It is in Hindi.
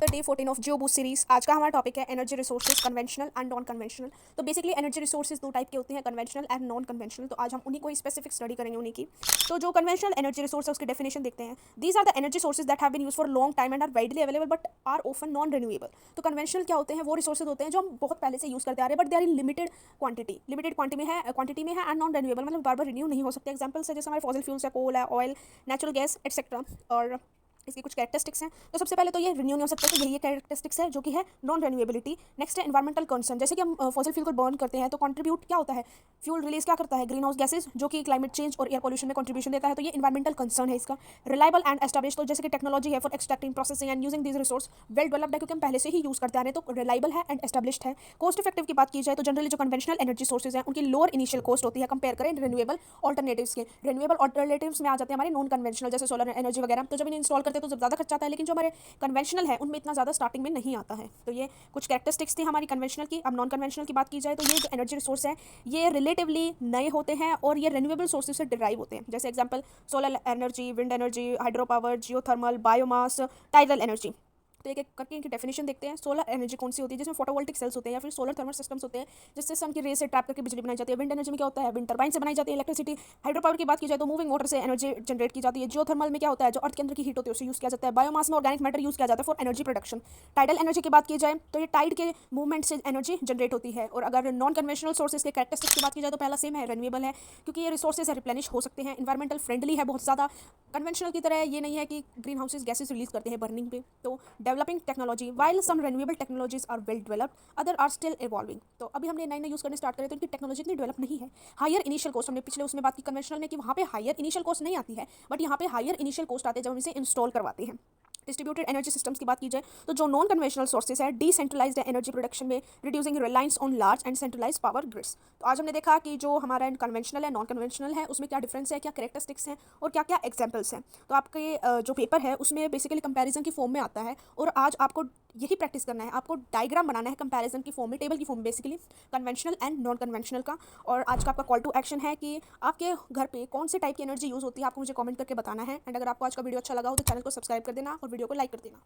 The day 14 of Jio boost series. आज का हमारा टॉपिक है energy resources, conventional and non conventional. तो बेसिकली एनर्जी रिसोर्सेज दो टाइप के होते हैं, कन्वेंशनल एंड नॉन कन्वेंशनल। तो आज हम उन्हीं को स्पेसिफिक स्टडी करेंगे उन्हीं की। तो जो कन्वेंशनल एनर्जी रिसोर्स है उसकी डेफिनेशन देखते हैं। These are the energy sources that have been use for long time and are widely available but are often non renewable. तो कन्वेंशनल क्या होते हैं? वो रिसोर्सेज होते हैं जो हम बहुत पहले से यूज करते आ रहे हैं but they are in limited quantity में है एंड नॉन रिन्यूएबल, मतलब बार बार रिन्यू नहीं हो सकते। एग्जाम्पल्स है जैसे हमारे फॉसिल फ्यूल्स है, कोल है, ऑयल, नेचुरल गैस एक्सेट्रा। और इसकी कुछ कैरेक्टरिस्टिक्स हैं। तो सबसे पहले तो ये रिन्यू नहीं हो सकता, तो यही कैरेक्टरिस्टिक्स है जो कि है नॉन रिन्यूएबिलिटी। नेक्स्ट है एनवायरमेंटल कंसर्न, जैसे कि हम फॉसिल फ्यूल को बर्न करते हैं तो कंट्रीब्यूट क्या होता है, फ्यूल रिलीज क्या करता है, ग्रीन हाउस गैसेज, जो कि क्लाइमेट चेंज और एयर पोल्यूशन में कंट्रीब्यूशन देता है। तो ये एनवायरमेंटल कंसर्न है इसका। रिलायबल एंड एस्टैब्लिश, तो जैसे कि टेक्नोलॉजी है for extracting, processing and using these resource well developed है, क्योंकि हम पहले से ही यूज करते आ रहे हैं, तो रिलायबल है एंड एस्टैब्लिश्ड है। कॉस्ट इफेक्टिव की बात की जाए तो जनरली जो कन्वेंशनल एनर्जी सोर्सेज हैं उनकी लोअर इनिशियल कॉस्ट होती है कंपेयर करें रिन्यूएबल ऑल्टरनेटिव्स के। रिन्यूएबल ऑल्टरनेटिव्स में आ जाते हैं हमारे नॉन कन्वेंशनल, जैसे सोलर एनर्जी वगैरह। तो जब इन्हें इंस्टॉल करते हैं तो जब ज़्यादा खर्चा आता है, लेकिन जो हमारे कन्वेंशनल है उनमें इतना ज़्यादा स्टार्टिंग में नहीं आता है। तो ये कुछ कैरेक्टरिस्टिक्स थी हमारी कन्वेंशनल की। अब नॉन कन्वेंशनल की बात की जाए तो ये जो एनर्जी रिसोर्स है ये रिलेटिवली नए होते हैं और ये रिन्यूएबल सोर्सेज से डिराइव होते हैं। जैसे example solar energy, wind energy, hydro power, geothermal, biomass, tidal energy. तो एक एक करके इनकी डेफिनेशन देखते हैं। सोलर एनर्जी कौन सी होती है? जिसमें फोटोवोल्टिक सेल्स होते हैं या फिर सोलर थर्मल सिस्टम्स होते हैं, जिससे सन की रेज से ट्रैप करके बिजली बनाई जाती है। विंड एनर्जी में क्या होता है? विंड टरबाइन से बनाई जाती है इलेक्ट्रिसिटी। हाइड्रो पावर की बात की जाए तो मूविंग वाटर से एनर्जी जनरेट की जाती है। जियोथर्मल में क्या होता है? जो अर्थ के अंदर की हीट होती है उसे यूज किया जाता है। बायोमास में ऑर्गेनिक मैटर यूज किया जाता है for energy production. Tidal energy की बात की जाए तो ये टाइड के मूवमेंट से एनर्जी जनरेट होती है। और अगर नॉन कन्वेंशनल सोर्सेज के कैरेक्टरिस्टिक्स की बात की जाए तो पहला सेम है, रिन्यूएबल है, क्योंकि ये रिसोर्सेज रिप्लेनिश हो सकते हैं, इन्वायरमेंटल फ्रेंडली है बहुत ज़्यादा। कन्वेंशनल की तरह ये नहीं है कि ग्रीन हाउसेज गैसेज रिलीज करते हैं बर्निंग पे। तो developing technology, while some renewable technologies are well developed, other are still evolving. तो अभी हमने नए नए यूज़ करने स्टार्ट करें तो इनकी टेक्नोलॉजी इतनी डेवलप नहीं है। हायर इनिशियल कॉस्ट, हमने पिछले उसमें बात की कन्वेंशनल में कि वहाँ पे हायर इनिशियल कॉस्ट नहीं आती है, बट यहाँ पे हायर इनिशियल कॉस्ट आते हैं जब हम इसे इंस्टॉल करवाते हैं। डिस्ट्रीब्यूटेड एनर्जी सिस्टम्स की बात की जाए तो जो नॉन कन्वेंशनल सोर्सेज है डिसेंट्रलाइज्ड एनर्जी प्रोडक्शन में, reducing reliance on large and centralised power grids. तो आज हमने देखा कि जो हमारा कन्वेंशनल है, नॉन कन्वेंशनल है, उसमें क्या डिफरेंस है, क्या कैरेक्टरिस्टिक्स हैं और क्या क्या एग्जांपल्स हैं। तो आपके जो पेपर है उसमें बेसिकली कंपैरिजन की फॉर्म में आता है और आज आपको यही प्रैक्टिस करना है, आपको डायग्राम बनाना है कंपैरिजन की फॉर्म में, टेबल की फॉर्म में, basically conventional and non conventional का। और आज का आपका कॉल टू एक्शन है कि आपके घर पे कौन से टाइप की एनर्जी यूज़ होती है, आपको मुझे कमेंट करके बताना है। एंड अगर आपको आज का वीडियो अच्छा लगा हो तो चैनल को सब्सक्राइब कर देना और वीडियो को लाइक कर देना।